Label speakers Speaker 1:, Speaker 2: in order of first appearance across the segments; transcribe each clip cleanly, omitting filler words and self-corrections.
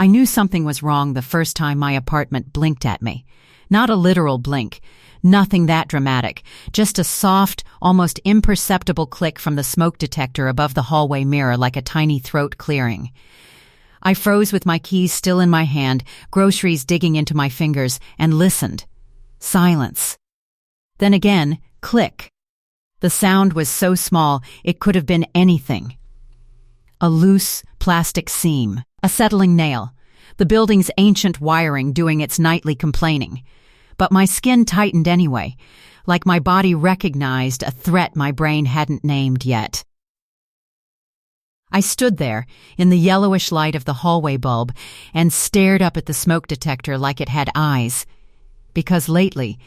Speaker 1: I knew something was wrong the first time my apartment blinked at me. Not a literal blink. Nothing that dramatic. Just a soft, almost imperceptible click from the smoke detector above the hallway mirror like a tiny throat clearing. I froze with my keys still in my hand, groceries digging into my fingers, and listened. Silence. Then again, click. The sound was so small it could have been anything. A loose, plastic seam. A settling nail. The building's ancient wiring doing its nightly complaining. But my skin tightened anyway, like my body recognized a threat my brain hadn't named yet. I stood there, in the yellowish light of the hallway bulb, and stared up at the smoke detector like it had eyes. Because lately,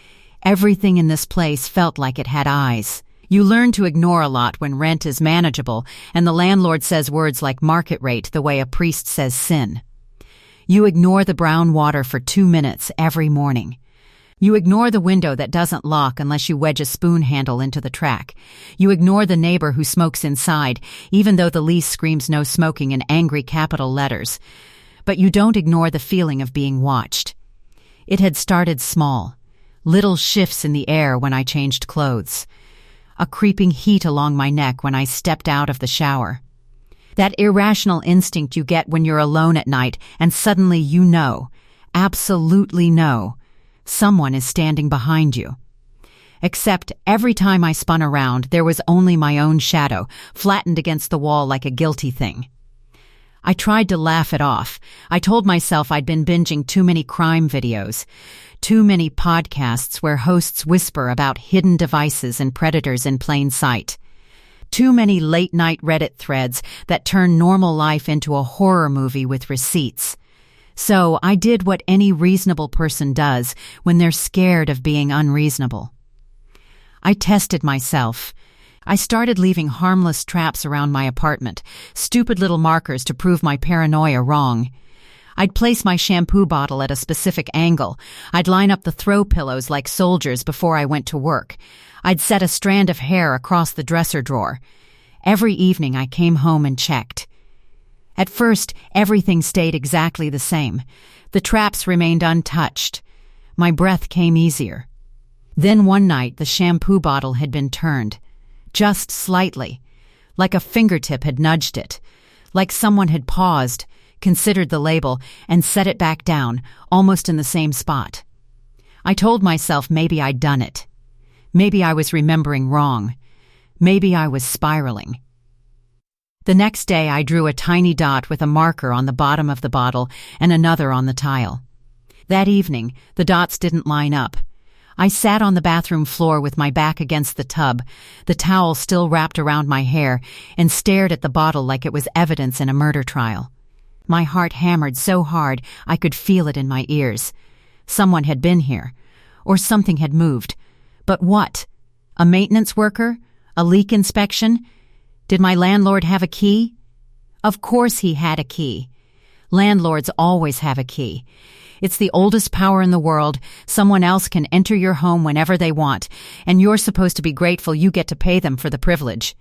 Speaker 1: everything in this place felt like it had eyes. You learn to ignore a lot when rent is manageable and the landlord says words like market rate the way a priest says sin. You ignore the brown water for 2 minutes every morning. You ignore the window that doesn't lock unless you wedge a spoon handle into the track. You ignore the neighbor who smokes inside, even though the lease screams no smoking in angry capital letters. But you don't ignore the feeling of being watched. It had started small. Little shifts in the air when I changed clothes. A creeping heat along my neck when I stepped out of the shower. That irrational instinct you get when you're alone at night and suddenly you know, absolutely know, someone is standing behind you. Except every time I spun around, there was only my own shadow, flattened against the wall like a guilty thing. I tried to laugh it off. I told myself I'd been binging too many crime videos, too many podcasts where hosts whisper about hidden devices and predators in plain sight, too many late-night Reddit threads that turn normal life into a horror movie with receipts. So I did what any reasonable person does when they're scared of being unreasonable. I tested myself. I started leaving harmless traps around my apartment, stupid little markers to prove my paranoia wrong. I'd place my shampoo bottle at a specific angle. I'd line up the throw pillows like soldiers before I went to work. I'd set a strand of hair across the dresser drawer. Every evening I came home and checked. At first, everything stayed exactly the same. The traps remained untouched. My breath came easier. Then one night the shampoo bottle had been turned. Just slightly, like a fingertip had nudged it, like someone had paused, considered the label, and set it back down, almost in the same spot. I told myself maybe I'd done it. Maybe I was remembering wrong. Maybe I was spiraling. The next day I drew a tiny dot with a marker on the bottom of the bottle and another on the tile. That evening, the dots didn't line up. I sat on the bathroom floor with my back against the tub, the towel still wrapped around my hair, and stared at the bottle like it was evidence in a murder trial. My heart hammered so hard I could feel it in my ears. Someone had been here, or something had moved. But what? A maintenance worker? A leak inspection? Did my landlord have a key? Of course he had a key. Landlords always have a key. It's the oldest power in the world. Someone else can enter your home whenever they want, and you're supposed to be grateful you get to pay them for the privilege.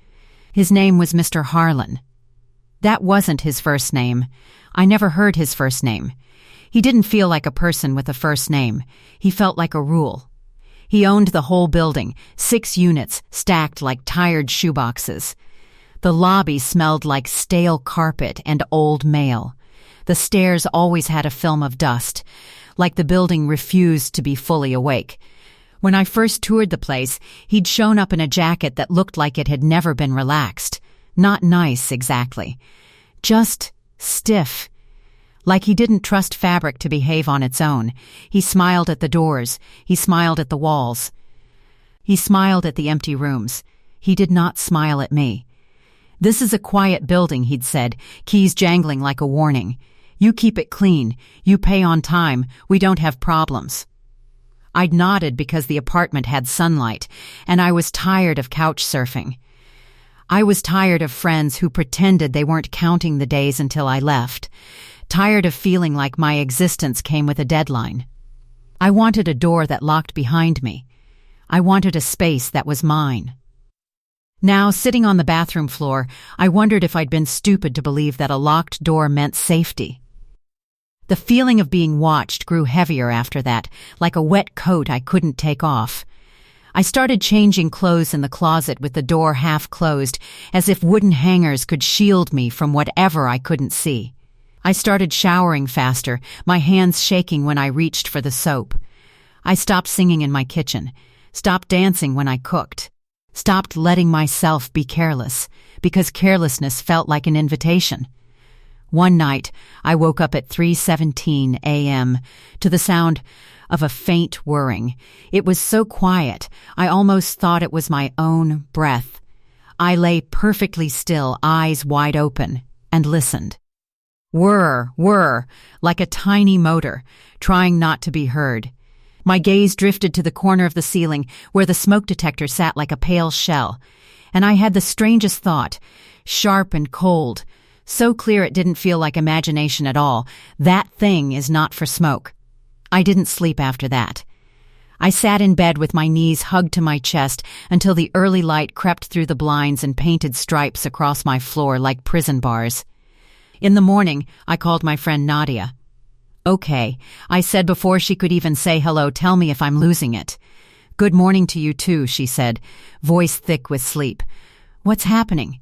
Speaker 1: His name was Mr. Harlan. That wasn't his first name. I never heard his first name. He didn't feel like a person with a first name. He felt like a rule. He owned the whole building, 6 units stacked like tired shoeboxes. The lobby smelled like stale carpet and old mail. The stairs always had a film of dust, like the building refused to be fully awake. When I first toured the place, he'd shown up in a jacket that looked like it had never been relaxed. Not nice, exactly. Just stiff. Like he didn't trust fabric to behave on its own. He smiled at the doors. He smiled at the walls. He smiled at the empty rooms. He did not smile at me. "This is a quiet building," he'd said, keys jangling like a warning. "You keep it clean. You pay on time. We don't have problems." I'd nodded because the apartment had sunlight, and I was tired of couch surfing. I was tired of friends who pretended they weren't counting the days until I left. Tired of feeling like my existence came with a deadline. I wanted a door that locked behind me. I wanted a space that was mine. Now, sitting on the bathroom floor, I wondered if I'd been stupid to believe that a locked door meant safety. The feeling of being watched grew heavier after that, like a wet coat I couldn't take off. I started changing clothes in the closet with the door half closed, as if wooden hangers could shield me from whatever I couldn't see. I started showering faster, my hands shaking when I reached for the soap. I stopped singing in my kitchen, stopped dancing when I cooked, stopped letting myself be careless, because carelessness felt like an invitation. One night, I woke up at 3:17 a.m. to the sound of a faint whirring. It was so quiet, I almost thought it was my own breath. I lay perfectly still, eyes wide open, and listened. Whir, whir, like a tiny motor, trying not to be heard. My gaze drifted to the corner of the ceiling where the smoke detector sat like a pale shell, and I had the strangest thought, sharp and cold, so clear it didn't feel like imagination at all. That thing is not for smoke. I didn't sleep after that. I sat in bed with my knees hugged to my chest until the early light crept through the blinds and painted stripes across my floor like prison bars. In the morning, I called my friend Nadia. "Okay," I said before she could even say hello, "tell me if I'm losing it." "Good morning to you too," she said, voice thick with sleep. "What's happening?"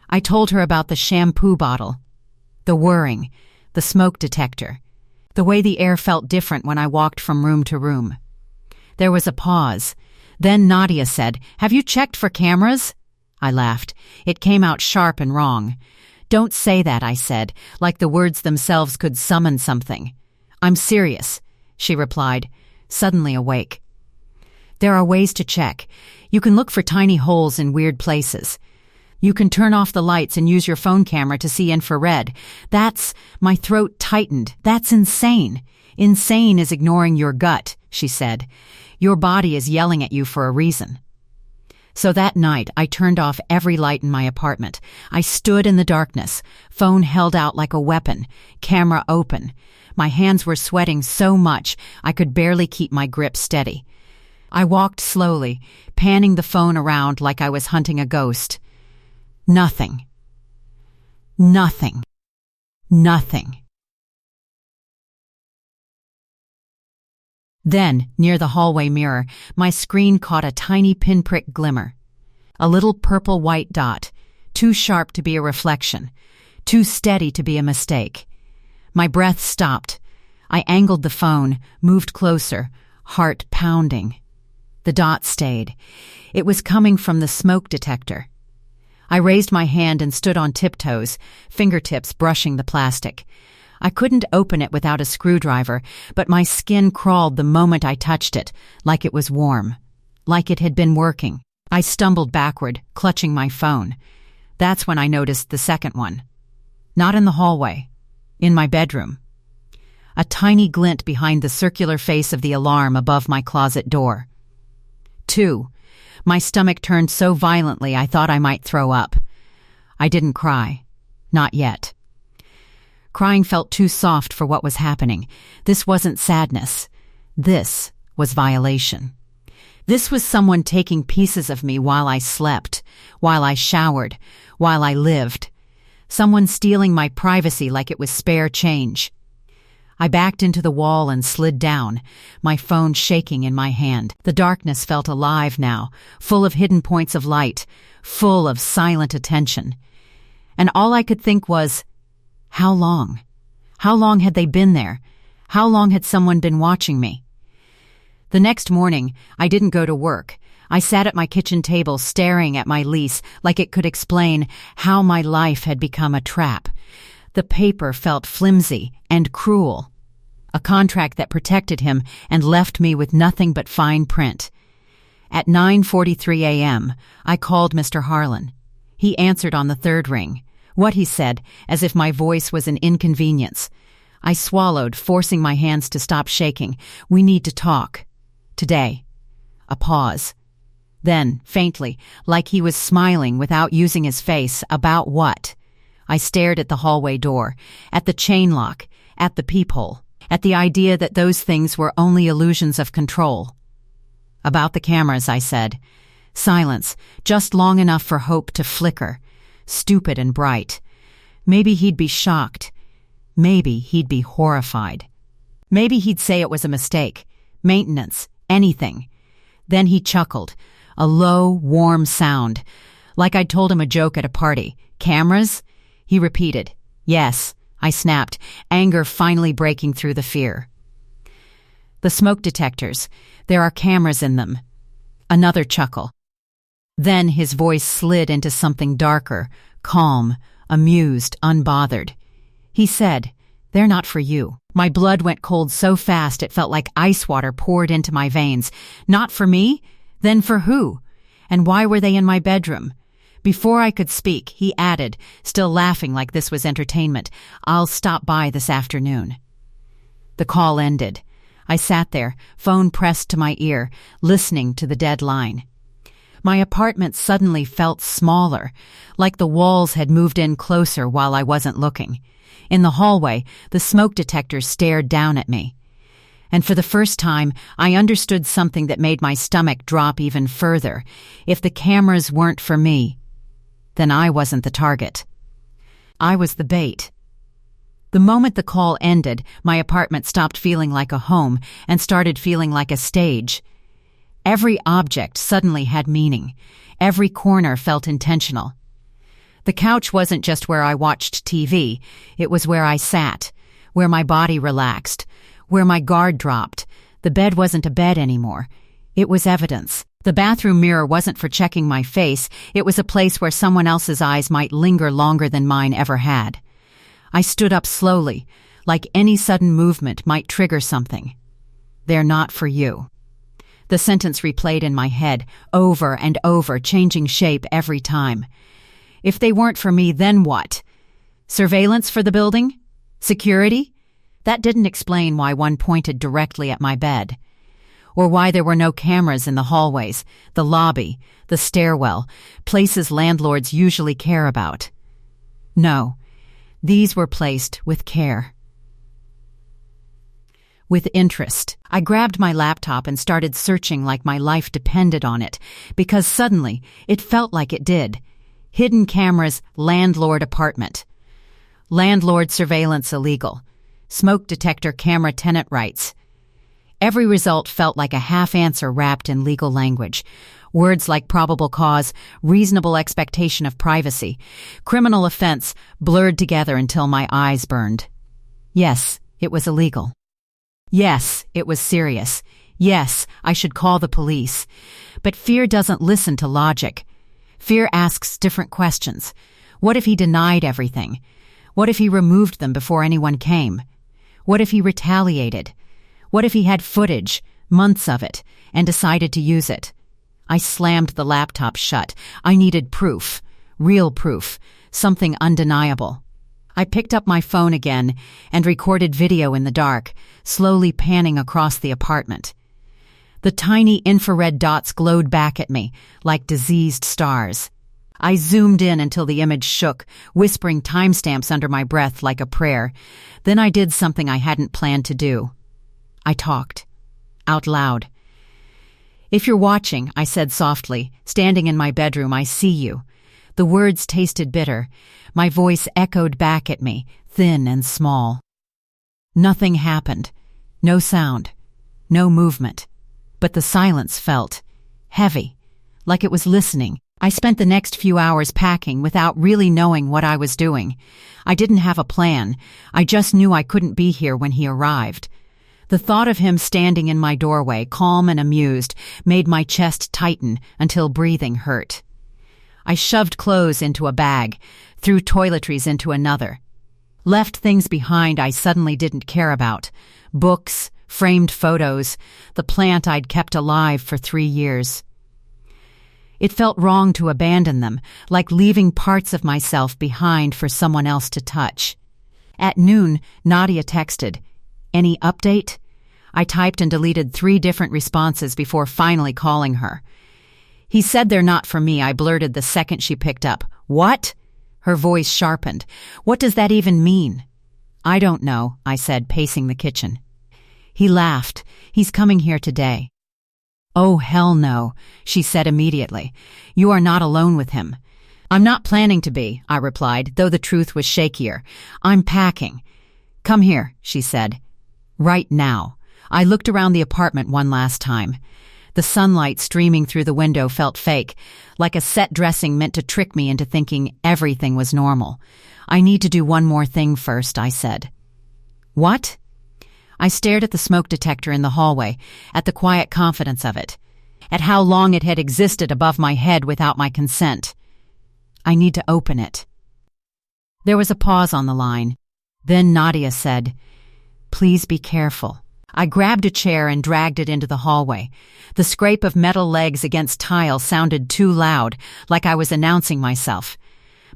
Speaker 1: I told her about the shampoo bottle, the whirring, the smoke detector, the way the air felt different when I walked from room to room. There was a pause. Then Nadia said, "Have you checked for cameras?" I laughed. It came out sharp and wrong. "Don't say that," I said, like the words themselves could summon something. "I'm serious," she replied, suddenly awake. "There are ways to check. You can look for tiny holes in weird places. You can turn off the lights and use your phone camera to see infrared. My throat tightened. That's insane. Insane is ignoring your gut," she said. "Your body is yelling at you for a reason." So that night, I turned off every light in my apartment. I stood in the darkness, phone held out like a weapon, camera open. My hands were sweating so much I could barely keep my grip steady. I walked slowly, panning the phone around like I was hunting a ghost. Nothing. Nothing. Nothing. Then, near the hallway mirror, my screen caught a tiny pinprick glimmer. A little purple-white dot, too sharp to be a reflection, too steady to be a mistake. My breath stopped. I angled the phone, moved closer, heart pounding. The dot stayed. It was coming from the smoke detector. I raised my hand and stood on tiptoes, fingertips brushing the plastic. I couldn't open it without a screwdriver, but my skin crawled the moment I touched it, like it was warm, like it had been working. I stumbled backward, clutching my phone. That's when I noticed the second one. Not in the hallway, in my bedroom. A tiny glint behind the circular face of the alarm above my closet door. 2. My stomach turned so violently I thought I might throw up. I didn't cry. Not yet. Crying felt too soft for what was happening. This wasn't sadness. This was violation. This was someone taking pieces of me while I slept, while I showered, while I lived. Someone stealing my privacy like it was spare change. I backed into the wall and slid down, my phone shaking in my hand. The darkness felt alive now, full of hidden points of light, full of silent attention. And all I could think was, how long? How long had they been there? How long had someone been watching me? The next morning, I didn't go to work. I sat at my kitchen table staring at my lease like it could explain how my life had become a trap. The paper felt flimsy and cruel. A contract that protected him and left me with nothing but fine print. At 9:43 a.m., I called Mr. Harlan. He answered on the third ring. What he said, as if my voice was an inconvenience. I swallowed, forcing my hands to stop shaking. "We need to talk. Today." A pause. Then, faintly, like he was smiling without using his face, "About what?" I stared at the hallway door, at the chain lock, at the peephole, at the idea that those things were only illusions of control. "About the cameras," I said. Silence, just long enough for hope to flicker, stupid and bright. Maybe he'd be shocked. maybe he'd be horrified. Maybe he'd say it was a mistake, maintenance, anything. Then he chuckled, a low, warm sound, like I'd told him a joke at a party. Cameras? He repeated. Yes, I snapped, anger finally breaking through the fear. The smoke detectors. There are cameras in them. Another chuckle. Then his voice slid into something darker, calm, amused, unbothered. He said, "They're not for you." My blood went cold so fast it felt like ice water poured into my veins. Not for me? Then for who? And why were they in my bedroom? Before I could speak, he added, still laughing like this was entertainment, "I'll stop by this afternoon." The call ended. I sat there, phone pressed to my ear, listening to the dead line. My apartment suddenly felt smaller, like the walls had moved in closer while I wasn't looking. In the hallway, the smoke detector stared down at me. And for the first time, I understood something that made my stomach drop even further. If the cameras weren't for me, then I wasn't the target. I was the bait. The moment the call ended, my apartment stopped feeling like a home and started feeling like a stage. Every object suddenly had meaning. Every corner felt intentional. The couch wasn't just where I watched TV, it was where I sat, where my body relaxed, where my guard dropped. The bed wasn't a bed anymore. It was evidence. The bathroom mirror wasn't for checking my face, it was a place where someone else's eyes might linger longer than mine ever had. I stood up slowly, like any sudden movement might trigger something. "They're not for you." The sentence replayed in my head, over and over, changing shape every time. If they weren't for me, then what? Surveillance for the building? Security? That didn't explain why one pointed directly at my bed. Or why there were no cameras in the hallways, the lobby, the stairwell, places landlords usually care about. No, these were placed with care. With interest, I grabbed my laptop and started searching like my life depended on it, because suddenly it felt like it did. Hidden cameras, landlord apartment. Landlord surveillance illegal. Smoke detector camera tenant rights. Every result felt like a half-answer wrapped in legal language. Words like probable cause, reasonable expectation of privacy, criminal offense blurred together until my eyes burned. Yes, it was illegal. Yes, it was serious. Yes, I should call the police. But fear doesn't listen to logic. Fear asks different questions. What if he denied everything? What if he removed them before anyone came? What if he retaliated? What if he had footage, months of it, and decided to use it? I slammed the laptop shut. I needed proof. Real proof. Something undeniable. I picked up my phone again and recorded video in the dark, slowly panning across the apartment. The tiny infrared dots glowed back at me, like diseased stars. I zoomed in until the image shook, whispering timestamps under my breath like a prayer. Then I did something I hadn't planned to do. I talked. Out loud. "If you're watching," I said softly, "standing in my bedroom, I see you." The words tasted bitter. My voice echoed back at me, thin and small. Nothing happened. No sound. No movement. But the silence felt heavy, like it was listening. I spent the next few hours packing without really knowing what I was doing. I didn't have a plan. I just knew I couldn't be here when he arrived. The thought of him standing in my doorway, calm and amused, made my chest tighten until breathing hurt. I shoved clothes into a bag, threw toiletries into another. Left things behind I suddenly didn't care about. Books, framed photos, the plant I'd kept alive for 3 years. It felt wrong to abandon them, like leaving parts of myself behind for someone else to touch. At noon, Nadia texted, "Any update?" I typed and deleted 3 different responses before finally calling her. "He said they're not for me," I blurted the second she picked up. "What?" Her voice sharpened. "What does that even mean?" "I don't know," I said, pacing the kitchen. He laughed. "He's coming here today." "Oh, hell no," she said immediately. "You are not alone with him." "I'm not planning to be," I replied, though the truth was shakier. "I'm packing." "Come here," she said. "Right now." I looked around the apartment one last time. The sunlight streaming through the window felt fake, like a set dressing meant to trick me into thinking everything was normal. "I need to do one more thing first," I said. "What?" I stared at the smoke detector in the hallway, at the quiet confidence of it, at how long it had existed above my head without my consent. "I need to open it." There was a pause on the line. Then Nadia said, "Please be careful." I grabbed a chair and dragged it into the hallway. The scrape of metal legs against tile sounded too loud, like I was announcing myself.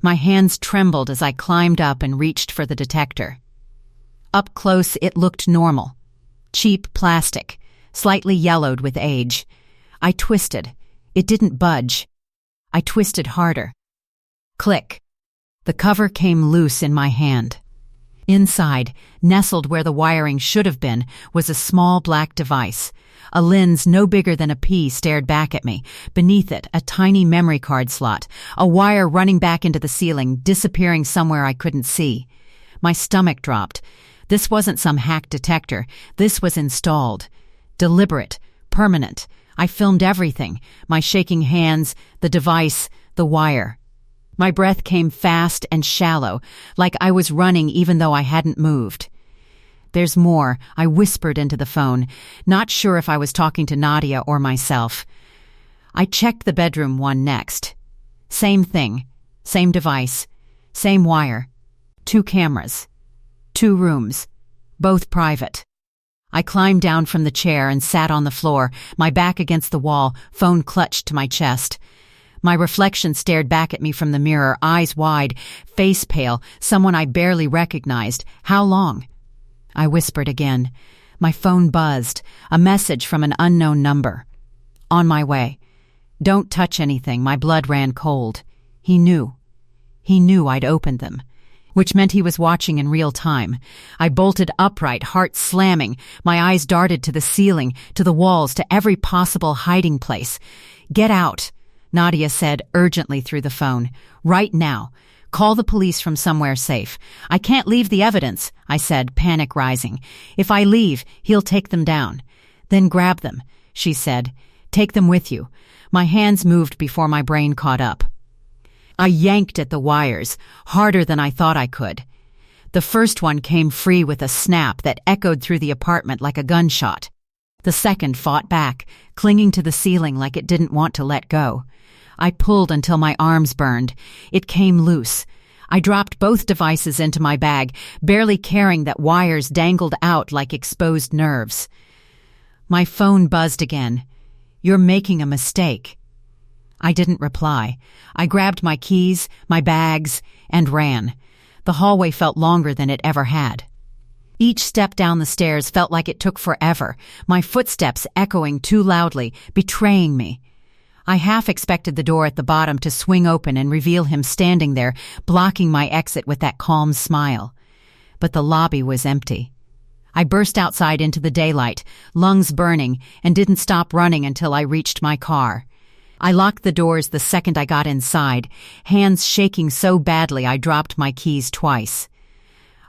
Speaker 1: My hands trembled as I climbed up and reached for the detector. Up close, it looked normal. Cheap plastic, slightly yellowed with age. I twisted. It didn't budge. I twisted harder. Click. The cover came loose in my hand. Inside, nestled where the wiring should have been, was a small black device. A lens no bigger than a pea stared back at me. Beneath it, a tiny memory card slot, a wire running back into the ceiling, disappearing somewhere I couldn't see. My stomach dropped. This wasn't some hacked detector. This was installed. Deliberate. Permanent. I filmed everything. My shaking hands, the device, the wire. My breath came fast and shallow, like I was running even though I hadn't moved. "There's more," I whispered into the phone, not sure if I was talking to Nadia or myself. I checked the bedroom one next. Same thing. Same device. Same wire. 2 cameras. 2 rooms. Both private. I climbed down from the chair and sat on the floor, my back against the wall, phone clutched to my chest. My reflection stared back at me from the mirror, eyes wide, face pale, someone I barely recognized. "How long?" I whispered again. My phone buzzed, a message from an unknown number. "On my way." "Don't touch anything." My blood ran cold. He knew. He knew I'd opened them, which meant he was watching in real time. I bolted upright, heart slamming. My eyes darted to the ceiling, to the walls, to every possible hiding place. "Get out," Nadia said urgently through the phone. "Right now. Call the police from somewhere safe." "I can't leave the evidence," I said, panic rising. "If I leave, he'll take them down." "Then grab them," she said. "Take them with you." My hands moved before my brain caught up. I yanked at the wires, harder than I thought I could. The first one came free with a snap that echoed through the apartment like a gunshot. The second fought back, clinging to the ceiling like it didn't want to let go. I pulled until my arms burned. It came loose. I dropped both devices into my bag, barely caring that wires dangled out like exposed nerves. My phone buzzed again. "You're making a mistake." I didn't reply. I grabbed my keys, my bags, and ran. The hallway felt longer than it ever had. Each step down the stairs felt like it took forever, my footsteps echoing too loudly, betraying me. I half expected the door at the bottom to swing open and reveal him standing there, blocking my exit with that calm smile. But the lobby was empty. I burst outside into the daylight, lungs burning, and didn't stop running until I reached my car. I locked the doors the second I got inside, hands shaking so badly I dropped my keys twice.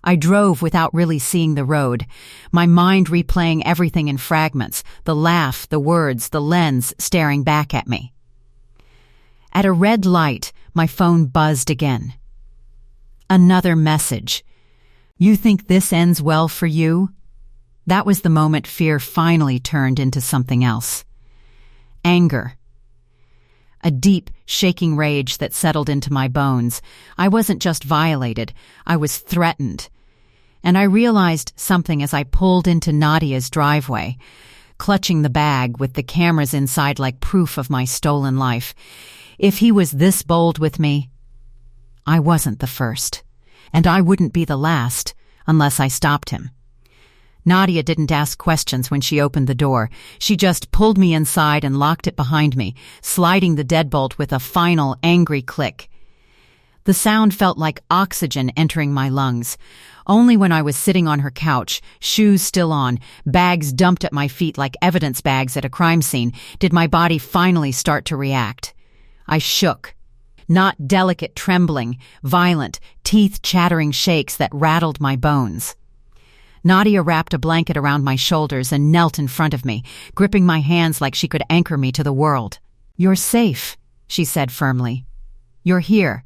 Speaker 1: I drove without really seeing the road, my mind replaying everything in fragments, the laugh, the words, the lens staring back at me. At a red light, my phone buzzed again. Another message. "You think this ends well for you?" That was the moment fear finally turned into something else. Anger. A deep, shaking rage that settled into my bones. I wasn't just violated, I was threatened. And I realized something as I pulled into Nadia's driveway, clutching the bag with the cameras inside like proof of my stolen life. If he was this bold with me, I wasn't the first. And I wouldn't be the last unless I stopped him. Nadia didn't ask questions when she opened the door. She just pulled me inside and locked it behind me, sliding the deadbolt with a final, angry click. The sound felt like oxygen entering my lungs. Only when I was sitting on her couch, shoes still on, bags dumped at my feet like evidence bags at a crime scene, did my body finally start to react. I shook. Not delicate trembling, violent, teeth-chattering shakes that rattled my bones. Nadia wrapped a blanket around my shoulders and knelt in front of me, gripping my hands like she could anchor me to the world. "You're safe," she said firmly. "You're here.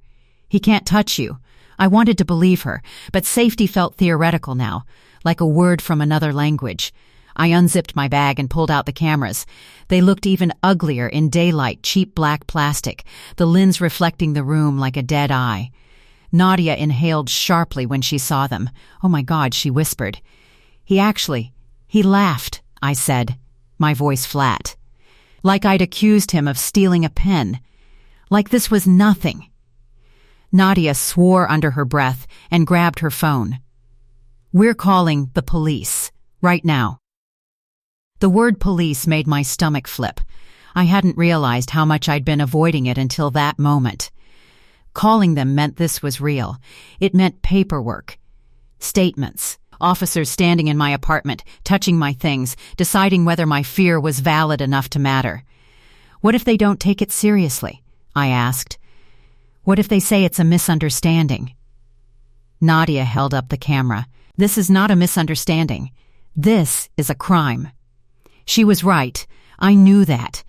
Speaker 1: He can't touch you." I wanted to believe her, but safety felt theoretical now, like a word from another language. I unzipped my bag and pulled out the cameras. They looked even uglier in daylight, cheap black plastic, the lens reflecting the room like a dead eye. Nadia inhaled sharply when she saw them. "Oh my God," she whispered. He laughed," I said, my voice flat. Like I'd accused him of stealing a pen. Like this was nothing. Nadia swore under her breath and grabbed her phone. "We're calling the police. Right now." The word police made my stomach flip. I hadn't realized how much I'd been avoiding it until that moment. Calling them meant this was real. It meant paperwork. Statements. Officers standing in my apartment, touching my things, deciding whether my fear was valid enough to matter. "What if they don't take it seriously?" I asked. "What if they say it's a misunderstanding?" Nadia held up the camera. "This is not a misunderstanding. This is a crime." She was right. I knew that.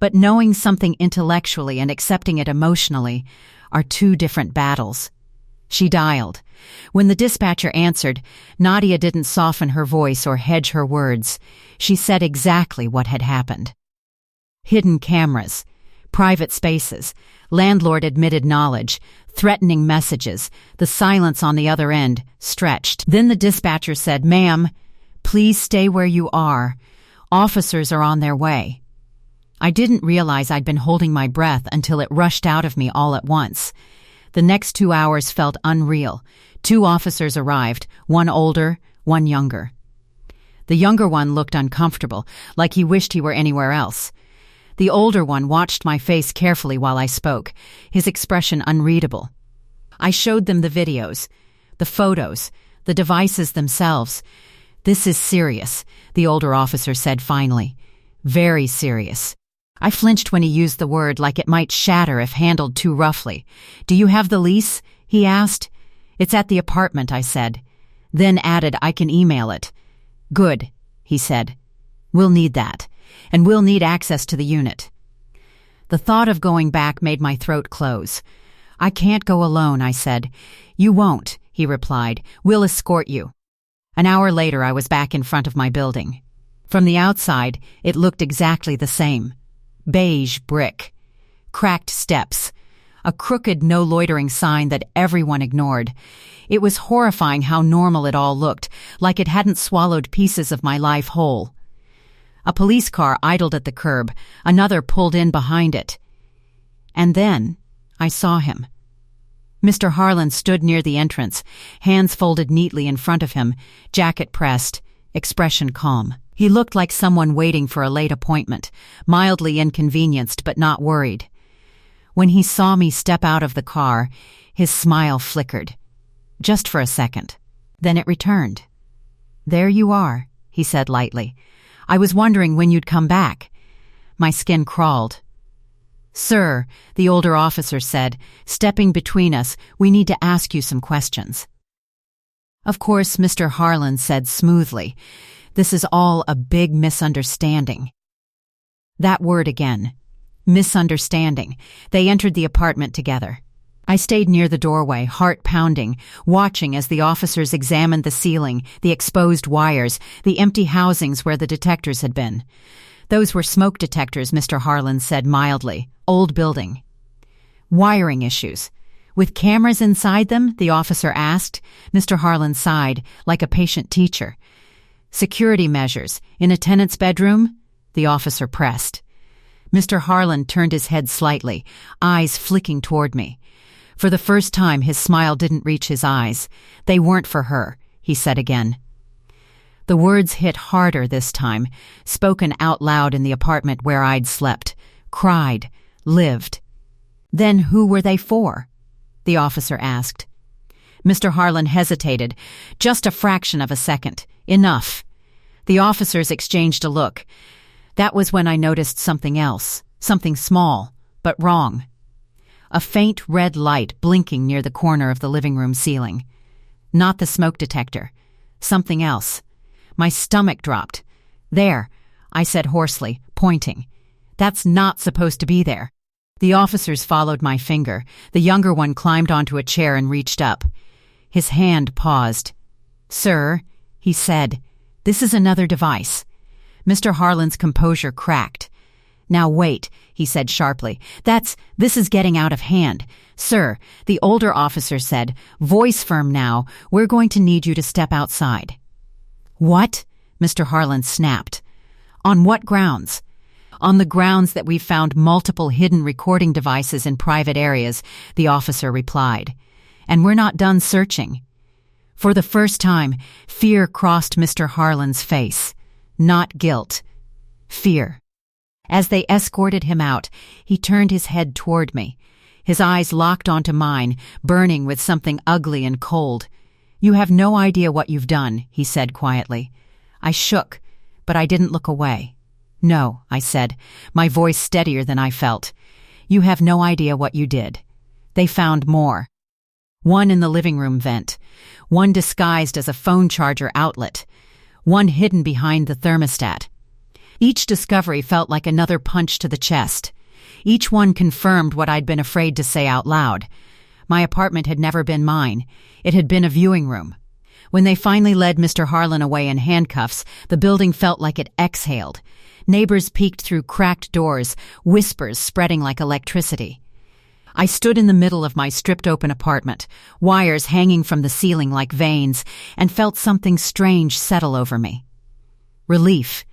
Speaker 1: But knowing something intellectually and accepting it emotionally are two different battles. She dialed. When the dispatcher answered, Nadia didn't soften her voice or hedge her words. She said exactly what had happened. Hidden cameras, private spaces, landlord-admitted knowledge, threatening messages, the silence on the other end, stretched. Then the dispatcher said, "Ma'am, please stay where you are. Officers are on their way." I didn't realize I'd been holding my breath until it rushed out of me all at once. The next 2 hours felt unreal. 2 officers arrived, one older, one younger. The younger one looked uncomfortable, like he wished he were anywhere else. The older one watched my face carefully while I spoke, his expression unreadable. I showed them the videos, the photos, the devices themselves. "This is serious," the older officer said finally. "Very serious." I flinched when he used the word like it might shatter if handled too roughly. "Do you have the lease?" he asked. "It's at the apartment," I said. Then added, "I can email it." "Good," he said. "We'll need that. And we'll need access to the unit." The thought of going back made my throat close. "I can't go alone," I said. "You won't," he replied. "We'll escort you." An hour later, I was back in front of my building. From the outside, it looked exactly the same. Beige brick, cracked steps, a crooked no loitering sign that everyone ignored. It was horrifying how normal it all looked, like it hadn't swallowed pieces of my life whole. A police car idled at the curb, another pulled in behind it. And then I saw him. Mr. Harlan stood near the entrance, hands folded neatly in front of him, jacket pressed, expression calm. He looked like someone waiting for a late appointment, mildly inconvenienced but not worried. When he saw me step out of the car, his smile flickered. Just for a second. Then it returned. "There you are," he said lightly. "I was wondering when you'd come back." My skin crawled. "Sir," the older officer said, stepping between us, "we need to ask you some questions." "Of course," Mr. Harlan said smoothly. "This is all a big misunderstanding." That word again. Misunderstanding. They entered the apartment together. I stayed near the doorway, heart pounding, watching as the officers examined the ceiling, the exposed wires, the empty housings where the detectors had been. "Those were smoke detectors," Mr. Harlan said mildly. "Old building." "Wiring issues. With cameras inside them?" the officer asked. Mr. Harlan sighed, like a patient teacher. "Security measures. In a tenant's bedroom?" the officer pressed. Mr. Harlan turned his head slightly, eyes flicking toward me. For the first time, his smile didn't reach his eyes. "They weren't for her," he said again. The words hit harder this time, spoken out loud in the apartment where I'd slept, cried, lived. "Then who were they for?" the officer asked. Mr. Harlan hesitated, just a fraction of a second. "Enough." The officers exchanged a look. That was when I noticed something else, something small, but wrong. A faint red light blinking near the corner of the living room ceiling. Not the smoke detector. Something else. My stomach dropped. "There," I said hoarsely, pointing. "That's not supposed to be there." The officers followed my finger. The younger one climbed onto a chair and reached up. His hand paused. "Sir," he said, "this is another device." Mr. Harlan's composure cracked. "Now wait," he said sharply. This is getting out of hand. "Sir," the older officer said, voice firm now, "we're going to need you to step outside." "What?" Mr. Harlan snapped. "On what grounds?" "On the grounds that we've found multiple hidden recording devices in private areas," the officer replied. "And we're not done searching." For the first time, fear crossed Mr. Harlan's face. Not guilt. Fear. As they escorted him out, he turned his head toward me. His eyes locked onto mine, burning with something ugly and cold. "You have no idea what you've done," he said quietly. I shook, but I didn't look away. "No," I said, my voice steadier than I felt. "You have no idea what you did. They found more. One in the living room vent, one disguised as a phone charger outlet, one hidden behind the thermostat." Each discovery felt like another punch to the chest. Each one confirmed what I'd been afraid to say out loud. My apartment had never been mine. It had been a viewing room. When they finally led Mr. Harlan away in handcuffs, the building felt like it exhaled. Neighbors peeked through cracked doors, whispers spreading like electricity. I stood in the middle of my stripped-open apartment, wires hanging from the ceiling like veins, and felt something strange settle over me. Relief.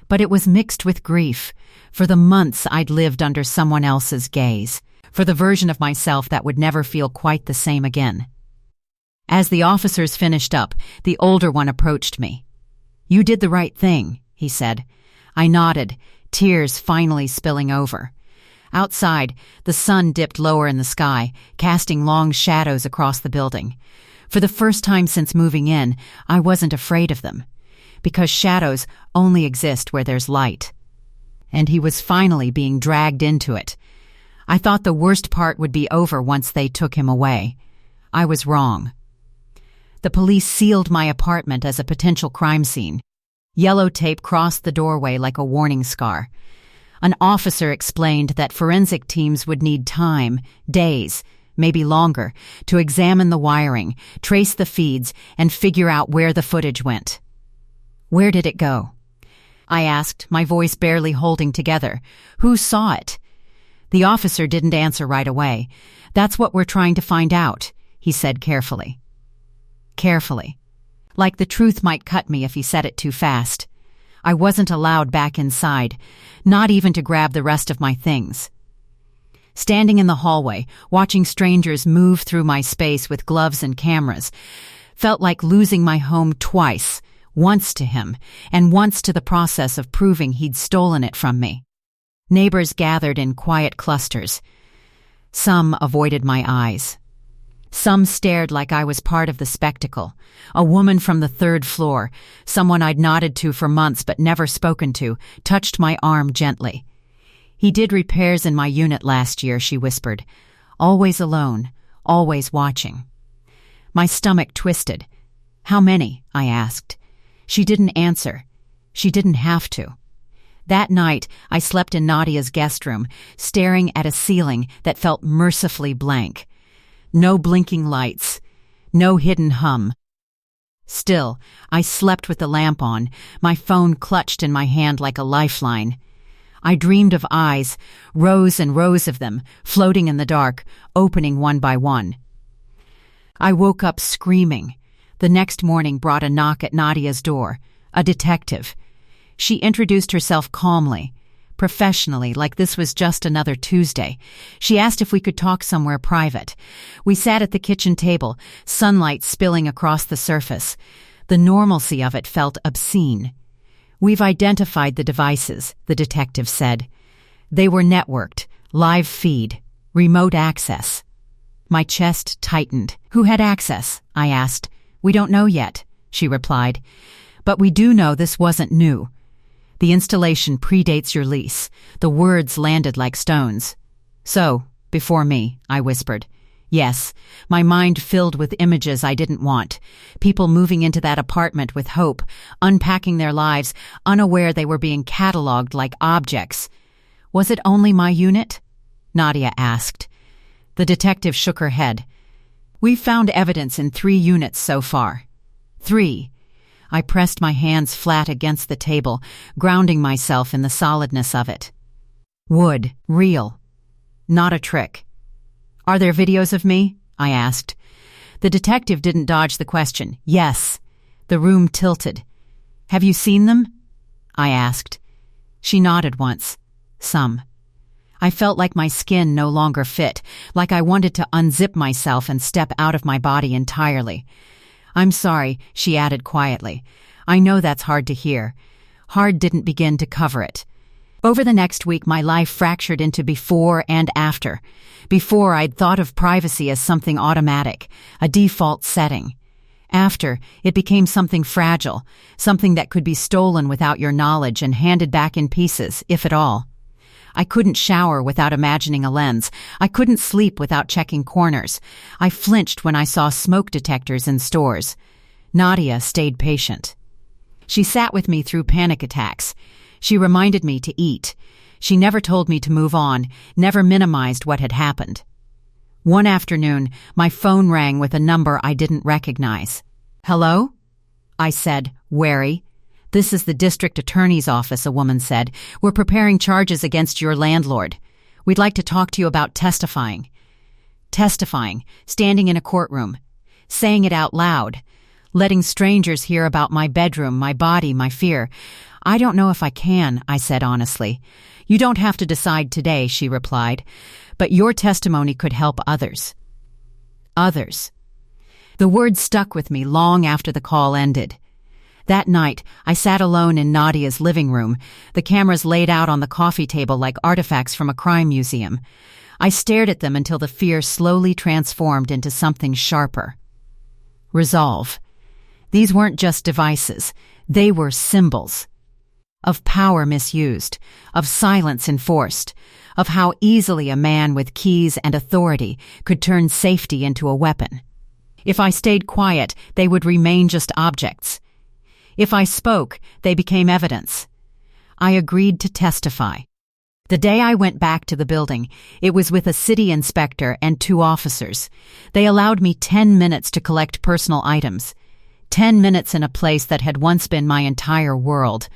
Speaker 1: But it was mixed with grief. For the months I'd lived under someone else's gaze. For the version of myself that would never feel quite the same again. As the officers finished up, the older one approached me. "You did the right thing," he said. I nodded, tears finally spilling over. Outside, the sun dipped lower in the sky, casting long shadows across the building. For the first time since moving in, I wasn't afraid of them. Because shadows only exist where there's light. And he was finally being dragged into it. I thought the worst part would be over once they took him away. I was wrong. The police sealed my apartment as a potential crime scene. Yellow tape crossed the doorway like a warning scar. An officer explained that forensic teams would need time, days, maybe longer, to examine the wiring, trace the feeds, and figure out where the footage went. "Where did it go?" I asked, my voice barely holding together. "Who saw it?" The officer didn't answer right away. "That's what we're trying to find out," he said carefully. Carefully. Like the truth might cut me if he said it too fast. I wasn't allowed back inside, not even to grab the rest of my things. Standing in the hallway, watching strangers move through my space with gloves and cameras, felt like losing my home twice, once to him, and once to the process of proving he'd stolen it from me. Neighbors gathered in quiet clusters. Some avoided my eyes. Some stared like I was part of the spectacle. A woman from the third floor, someone I'd nodded to for months but never spoken to, touched my arm gently. "He did repairs in my unit last year," she whispered. "Always alone, always watching." My stomach twisted. "How many?" I asked. She didn't answer. She didn't have to. That night, I slept in Nadia's guest room, staring at a ceiling that felt mercifully blank. No blinking lights. No hidden hum. Still, I slept with the lamp on, my phone clutched in my hand like a lifeline. I dreamed of eyes, rows and rows of them, floating in the dark, opening one by one. I woke up screaming. The next morning brought a knock at Nadia's door. A detective. She introduced herself calmly, professionally, like this was just another Tuesday. She asked if we could talk somewhere private. We sat at the kitchen table, sunlight spilling across the surface. The normalcy of it felt obscene. "We've identified the devices," the detective said. "They were networked, live feed, remote access." My chest tightened. "Who had access?" I asked. "We don't know yet," she replied. "But we do know this wasn't new. The installation predates your lease." The words landed like stones. "So, before me," I whispered. Yes, my mind filled with images I didn't want. People moving into that apartment with hope, unpacking their lives, unaware they were being catalogued like objects. Was it only my unit? Nadia asked. The detective shook her head. We've found evidence in 3 units so far. 3. I pressed my hands flat against the table, grounding myself in the solidness of it. Wood, real. Not a trick. Are there videos of me? I asked. The detective didn't dodge the question. Yes. The room tilted. Have you seen them? I asked. She nodded once. Some. I felt like my skin no longer fit, like I wanted to unzip myself and step out of my body entirely. I'm sorry, she added quietly. I know that's hard to hear. Hard didn't begin to cover it. Over the next week, my life fractured into before and after. Before, I'd thought of privacy as something automatic, a default setting. After, it became something fragile, something that could be stolen without your knowledge and handed back in pieces, if at all. I couldn't shower without imagining a lens. I couldn't sleep without checking corners. I flinched when I saw smoke detectors in stores. Nadia stayed patient. She sat with me through panic attacks. She reminded me to eat. She never told me to move on, never minimized what had happened. One afternoon, my phone rang with a number I didn't recognize. Hello? I said, wary. This is the district attorney's office, a woman said. We're preparing charges against your landlord. We'd like to talk to you about testifying. Testifying, standing in a courtroom, saying it out loud, letting strangers hear about my bedroom, my body, my fear. I don't know if I can, I said honestly. You don't have to decide today, she replied, but your testimony could help others. Others. The word stuck with me long after the call ended. That night, I sat alone in Nadia's living room, the cameras laid out on the coffee table like artifacts from a crime museum. I stared at them until the fear slowly transformed into something sharper. Resolve. These weren't just devices. They were symbols. Of power misused, of silence enforced, of how easily a man with keys and authority could turn safety into a weapon. If I stayed quiet, they would remain just objects. If I spoke, they became evidence. I agreed to testify. The day I went back to the building, it was with a city inspector and 2 officers. They allowed me 10 minutes to collect personal items. 10 minutes in a place that had once been my entire world.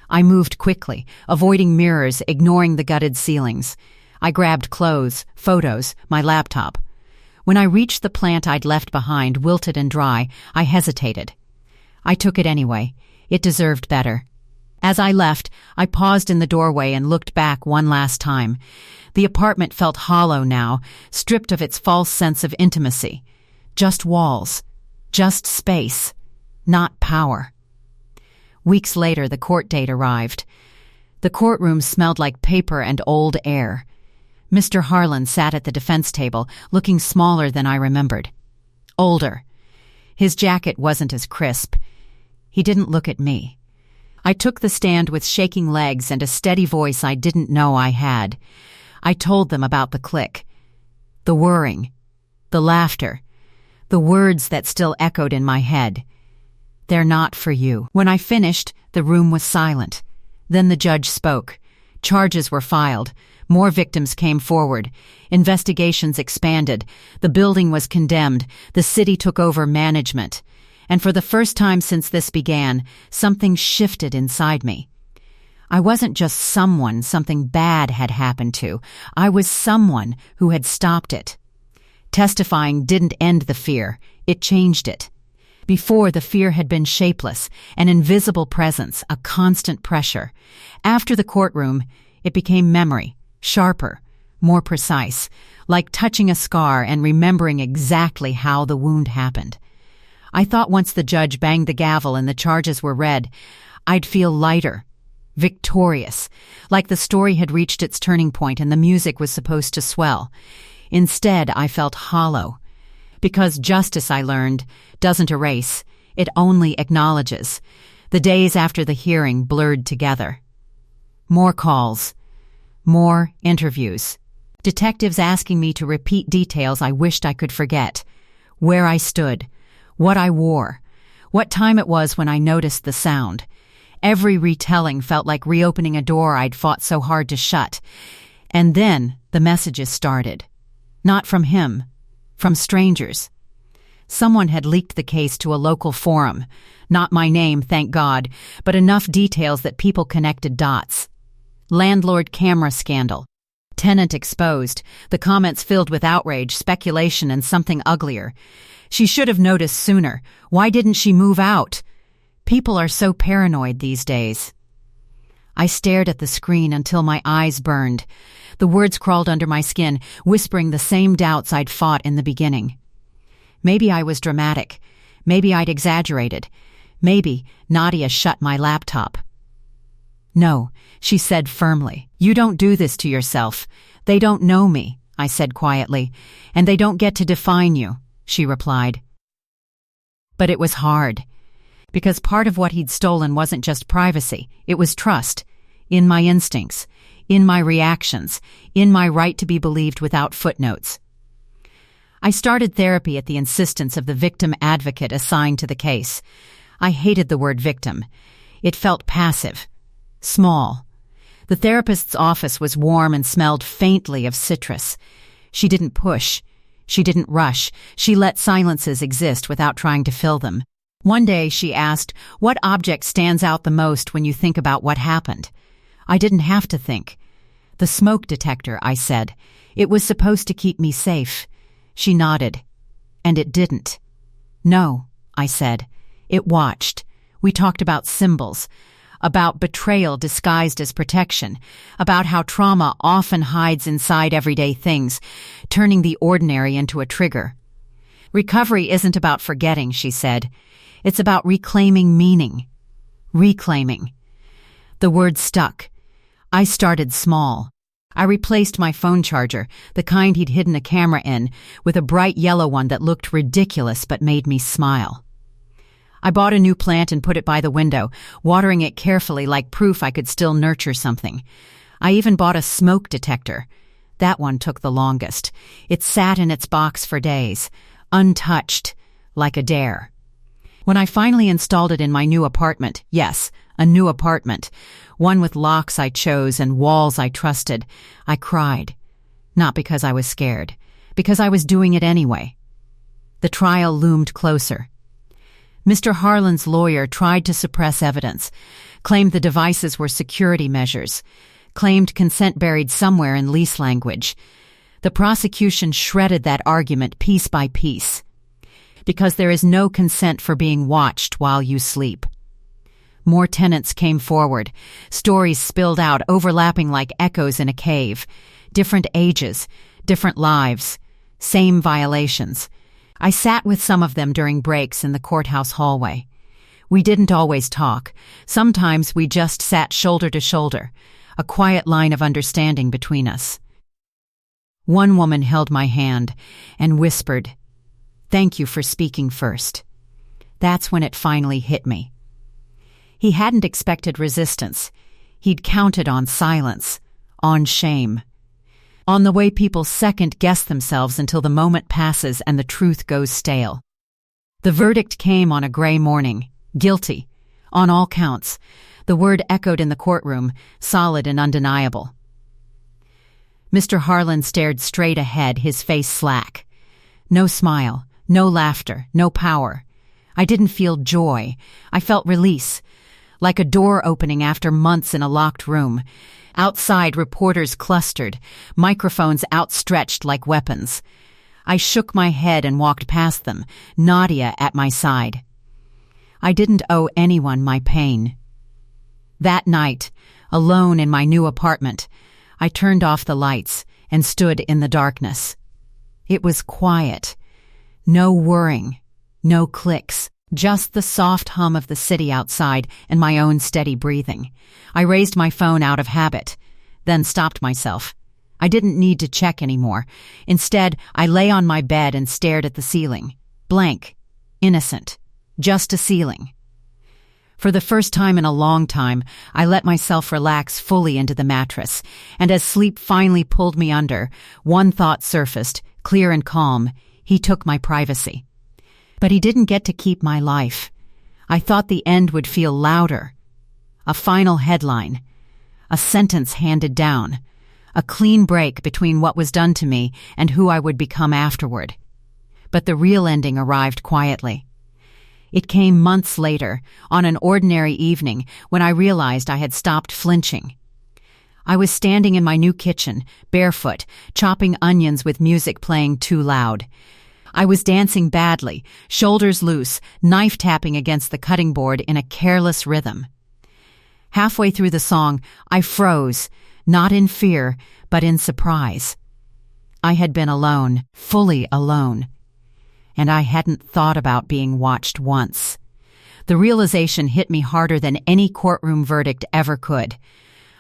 Speaker 1: I moved quickly, avoiding mirrors, ignoring the gutted ceilings. I grabbed clothes, photos, my laptop. When I reached the plant I'd left behind, wilted and dry, I hesitated. I took it anyway. It deserved better. As I left, I paused in the doorway and looked back one last time. The apartment felt hollow now, stripped of its false sense of intimacy. Just walls. Just space. Not power. Weeks later, the court date arrived. The courtroom smelled like paper and old air. Mr. Harlan sat at the defense table, looking smaller than I remembered. Older. His jacket wasn't as crisp. He didn't look at me. I took the stand with shaking legs and a steady voice I didn't know I had. I told them about the click. The whirring. The laughter. The words that still echoed in my head. They're not for you. When I finished, the room was silent. Then the judge spoke. Charges were filed. More victims came forward. Investigations expanded. The building was condemned. The city took over management. And for the first time since this began, something shifted inside me. I wasn't just someone something bad had happened to. I was someone who had stopped it. Testifying didn't end the fear. It changed it. Before, the fear had been shapeless, an invisible presence, a constant pressure. After the courtroom, it became memory, sharper, more precise, like touching a scar and remembering exactly how the wound happened. I thought once the judge banged the gavel and the charges were read, I'd feel lighter, victorious, like the story had reached its turning point and the music was supposed to swell. Instead, I felt hollow. Because justice, I learned, doesn't erase, it only acknowledges. The days after the hearing blurred together. More calls. More interviews. Detectives asking me to repeat details I wished I could forget. Where I stood, what I wore, what time it was when I noticed the sound. Every retelling felt like reopening a door I'd fought so hard to shut. And then the messages started. Not from him, from strangers. Someone had leaked the case to a local forum. Not my name, thank God, but enough details that people connected dots. Landlord camera scandal. Tenant exposed. The comments filled with outrage, speculation, and something uglier. She should have noticed sooner. Why didn't she move out? People are so paranoid these days. I stared at the screen until my eyes burned. The words crawled under my skin, whispering the same doubts I'd fought in the beginning. Maybe I was dramatic. Maybe I'd exaggerated. Maybe Nadia shut my laptop. No, she said firmly. You don't do this to yourself. They don't know me, I said quietly. And they don't get to define you, she replied. But it was hard. Because part of what he'd stolen wasn't just privacy, it was trust. In my instincts, in my reactions, in my right to be believed without footnotes. I started therapy at the insistence of the victim advocate assigned to the case. I hated the word victim. It felt passive, small. The therapist's office was warm and smelled faintly of citrus. She didn't push. She didn't rush. She let silences exist without trying to fill them. One day she asked, "What object stands out the most when you think about what happened?" I didn't have to think. "The smoke detector," I said. "It was supposed to keep me safe." She nodded. "And it didn't." "No," I said. "It watched. We talked about symbols, about betrayal disguised as protection, about how trauma often hides inside everyday things, turning the ordinary into a trigger. Recovery isn't about forgetting," she said. "It's about reclaiming meaning." Reclaiming. The word stuck. I started small. I replaced my phone charger, the kind he'd hidden a camera in, with a bright yellow one that looked ridiculous but made me smile. I bought a new plant and put it by the window, watering it carefully like proof I could still nurture something. I even bought a smoke detector. That one took the longest. It sat in its box for days, untouched, like a dare. When I finally installed it in my new apartment, yes, a new apartment, one with locks I chose and walls I trusted, I cried. Not because I was scared, because I was doing it anyway. The trial loomed closer. Mr. Harlan's lawyer tried to suppress evidence, claimed the devices were security measures, claimed consent buried somewhere in lease language. The prosecution shredded that argument piece by piece. Because there is no consent for being watched while you sleep. More tenants came forward. Stories spilled out, overlapping like echoes in a cave. Different ages, different lives, same violations. I sat with some of them during breaks in the courthouse hallway. We didn't always talk. Sometimes we just sat shoulder to shoulder, a quiet line of understanding between us. One woman held my hand and whispered, "Thank you for speaking first." That's when it finally hit me. He hadn't expected resistance. He'd counted on silence, on shame, on the way people second-guess themselves until the moment passes and the truth goes stale. The verdict came on a gray morning. Guilty. On all counts. The word echoed in the courtroom, solid and undeniable. Mr. Harlan stared straight ahead, his face slack. No smile, no laughter, no power. I didn't feel joy. I felt release. Like a door opening after months in a locked room. Outside, reporters clustered, microphones outstretched like weapons. I shook my head and walked past them, Nadia at my side. I didn't owe anyone my pain. That night, alone in my new apartment, I turned off the lights and stood in the darkness. It was quiet. No whirring, no clicks. Just the soft hum of the city outside and my own steady breathing. I raised my phone out of habit, then stopped myself. I didn't need to check anymore. Instead, I lay on my bed and stared at the ceiling. Blank. Innocent. Just a ceiling. For the first time in a long time, I let myself relax fully into the mattress, and as sleep finally pulled me under, one thought surfaced, clear and calm: he took my privacy. But he didn't get to keep my life. I thought the end would feel louder. A final headline. A sentence handed down. A clean break between what was done to me and who I would become afterward. But the real ending arrived quietly. It came months later, on an ordinary evening, when I realized I had stopped flinching. I was standing in my new kitchen, barefoot, chopping onions with music playing too loud. I was dancing badly, shoulders loose, knife tapping against the cutting board in a careless rhythm. Halfway through the song, I froze, not in fear, but in surprise. I had been alone, fully alone. And I hadn't thought about being watched once. The realization hit me harder than any courtroom verdict ever could.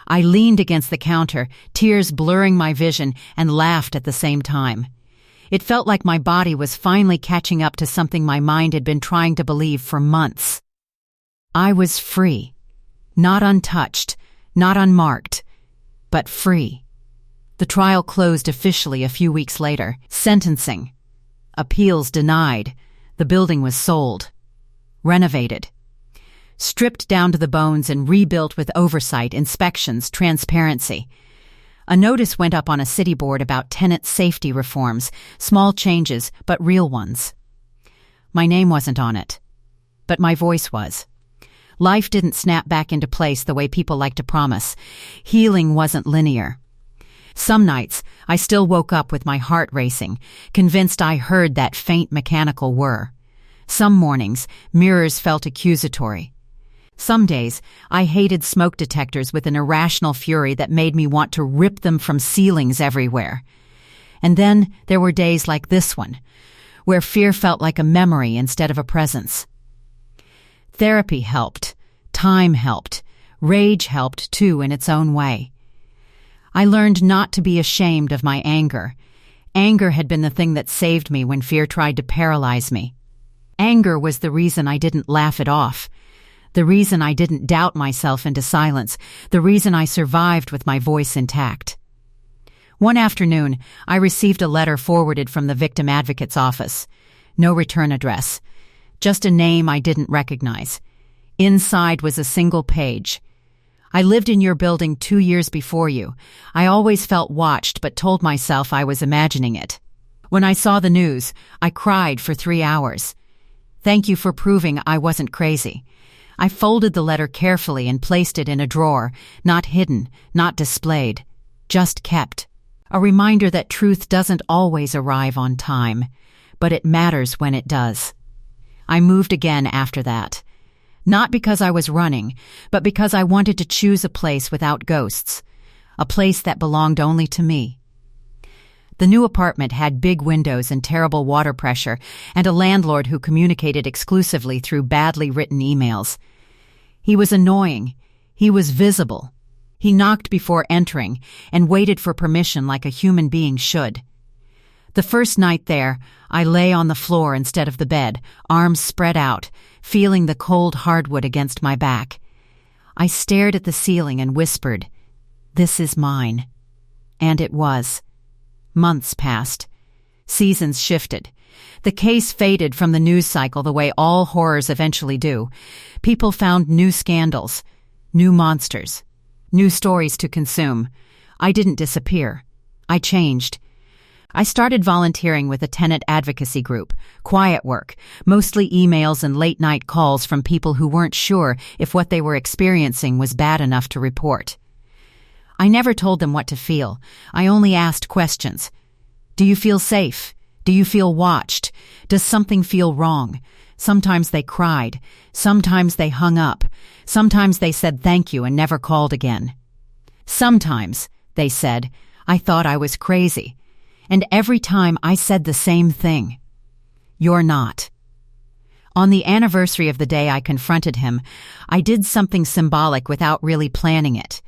Speaker 1: I leaned against the counter, tears blurring my vision, and laughed at the same time. It felt like my body was finally catching up to something my mind had been trying to believe for months. I was free. Not untouched, not unmarked, but free. The trial closed officially a few weeks later. Sentencing. Appeals denied. The building was sold. Renovated. Stripped down to the bones and rebuilt with oversight, inspections, transparency. A notice went up on a city board about tenant safety reforms, small changes, but real ones. My name wasn't on it, but my voice was. Life didn't snap back into place the way people like to promise. Healing wasn't linear. Some nights, I still woke up with my heart racing, convinced I heard that faint mechanical whir. Some mornings, mirrors felt accusatory. Some days, I hated smoke detectors with an irrational fury that made me want to rip them from ceilings everywhere. And then there were days like this one, where fear felt like a memory instead of a presence. Therapy helped. Time helped. Rage helped, too, in its own way. I learned not to be ashamed of my anger. Anger had been the thing that saved me when fear tried to paralyze me. Anger was the reason I didn't laugh it off, the reason I didn't doubt myself into silence, the reason I survived with my voice intact. One afternoon, I received a letter forwarded from the victim advocate's office. No return address. Just a name I didn't recognize. Inside was a single page. I lived in your building 2 years before you. I always felt watched but told myself I was imagining it. When I saw the news, I cried for 3 hours. Thank you for proving I wasn't crazy. I folded the letter carefully and placed it in a drawer, not hidden, not displayed, just kept. A reminder that truth doesn't always arrive on time, but it matters when it does. I moved again after that. Not because I was running, but because I wanted to choose a place without ghosts, a place that belonged only to me. The new apartment had big windows and terrible water pressure, and a landlord who communicated exclusively through badly written emails. He was annoying. He was visible. He knocked before entering and waited for permission like a human being should. The first night there, I lay on the floor instead of the bed, arms spread out, feeling the cold hardwood against my back. I stared at the ceiling and whispered, "This is mine." And it was. Months passed. Seasons shifted. The case faded from the news cycle the way all horrors eventually do. People found new scandals, new monsters, new stories to consume. I didn't disappear. I changed. I started volunteering with a tenant advocacy group, quiet work, mostly emails and late-night calls from people who weren't sure if what they were experiencing was bad enough to report. I never told them what to feel. I only asked questions. Do you feel safe? Do you feel watched? Does something feel wrong? Sometimes they cried. Sometimes they hung up. Sometimes they said thank you and never called again. Sometimes, they said, I thought I was crazy. And every time I said the same thing. You're not. On the anniversary of the day I confronted him, I did something symbolic without really planning it.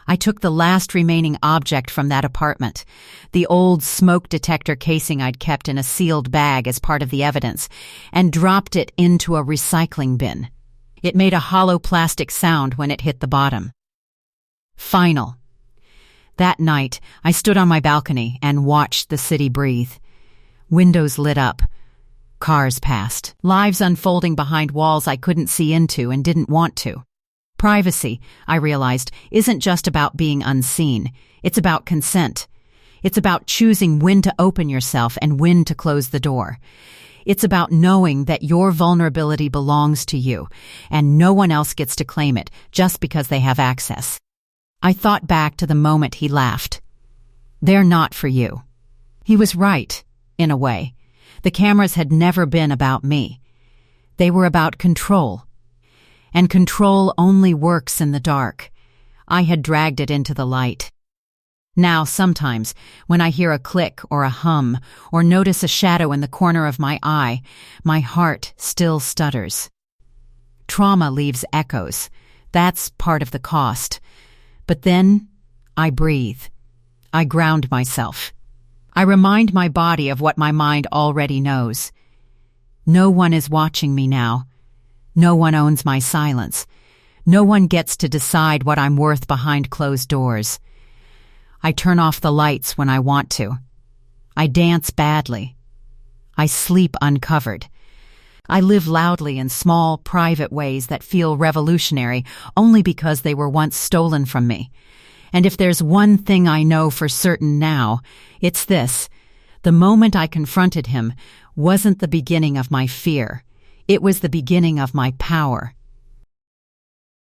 Speaker 1: I took the last remaining object from that apartment, the old smoke detector casing I'd kept in a sealed bag as part of the evidence, and dropped it into a recycling bin. It made a hollow plastic sound when it hit the bottom. Final. That night, I stood on my balcony and watched the city breathe. Windows lit up. Cars passed. Lives unfolding behind walls I couldn't see into and didn't want to. Privacy, I realized, isn't just about being unseen. It's about consent. It's about choosing when to open yourself and when to close the door. It's about knowing that your vulnerability belongs to you, and no one else gets to claim it just because they have access. I thought back to the moment he laughed. They're not for you. He was right, in a way. The cameras had never been about me. They were about control. And control only works in the dark. I had dragged it into the light. Now, sometimes, when I hear a click or a hum, or notice a shadow in the corner of my eye, my heart still stutters. Trauma leaves echoes. That's part of the cost. But then, I breathe. I ground myself. I remind my body of what my mind already knows. No one is watching me now. No one owns my silence. No one gets to decide what I'm worth behind closed doors. I turn off the lights when I want to. I dance badly. I sleep uncovered. I live loudly in small, private ways that feel revolutionary only because they were once stolen from me. And if there's one thing I know for certain now, it's this. The moment I confronted him wasn't the beginning of my fear. It was the beginning of my power.